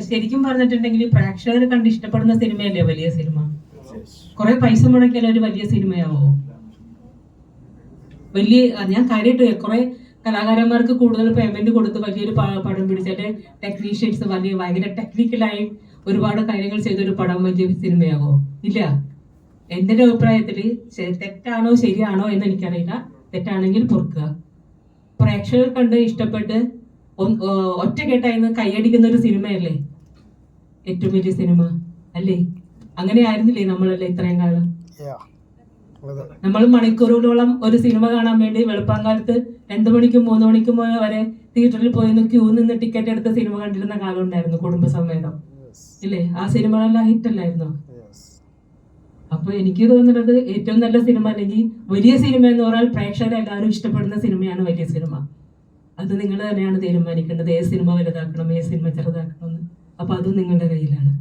ശരിക്കും പറഞ്ഞിട്ടുണ്ടെങ്കിൽ പ്രേക്ഷകർ കണ്ട് ഇഷ്ടപ്പെടുന്ന സിനിമയല്ലേ വലിയ സിനിമ. കുറെ പൈസ മുടക്കിയാൽ ഒരു വലിയ സിനിമയാവോ? ഞാൻ കാര്യമായിട്ട് കുറെ കലാകാരന്മാർക്ക് കൂടുതൽ പേയ്മെന്റ് കൊടുത്ത് വലിയൊരു പടം പിടിച്ചിട്ട് ടെക്നീഷ്യൻസ് ഭയങ്കര ടെക്നിക്കലായി ഒരുപാട് കാര്യങ്ങൾ ചെയ്തൊരു പടം വലിയ സിനിമയാവോ? ഇല്ല. എന്റെ ഒരു അഭിപ്രായത്തില് തെറ്റാണോ ശരിയാണോ എന്ന് എനിക്കറിയില്ല. തെറ്റാണെങ്കിൽ പൊറുക്കുക. പ്രേക്ഷകർ കണ്ട് ഇഷ്ടപ്പെട്ട് ഒറ്റക്കെട്ടായിന്ന് കൈയടിക്കുന്ന ഒരു സിനിമയല്ലേ ഏറ്റവും വലിയ സിനിമ അല്ലേ? അങ്ങനെ ആയിരുന്നില്ലേ നമ്മളല്ലേ ഇത്രയും കാലം? നമ്മൾ മണിക്കൂറുകളോളം ഒരു സിനിമ കാണാൻ വേണ്ടി വെളുപ്പാങ്കാലത്ത് 2 മണിക്കും 3 മണിക്കും വരെ തിയേറ്ററിൽ പോയി ക്യൂ നിന്ന് ടിക്കറ്റ് എടുത്ത് സിനിമ കണ്ടിരുന്ന കാലം ഉണ്ടായിരുന്നു, കുടുംബസമേതം ഇല്ലേ? ആ സിനിമകളെല്ലാം ഹിറ്റല്ലായിരുന്നോ? അപ്പൊ എനിക്ക് തോന്നുന്നത് ഏറ്റവും നല്ല സിനിമ അല്ലെങ്കിൽ വലിയ സിനിമ എന്ന് പറഞ്ഞാൽ പ്രേക്ഷകർ എല്ലാവരും ഇഷ്ടപ്പെടുന്ന സിനിമയാണ് വലിയ സിനിമ. അത് നിങ്ങൾ തന്നെയാണ് തീരുമാനിക്കേണ്ടത്, ഏത് സിനിമ വലുതാക്കണം ഏത് സിനിമ ചെറുതാക്കണം എന്ന്. അപ്പൊ അതും നിങ്ങളുടെ കയ്യിലാണ്.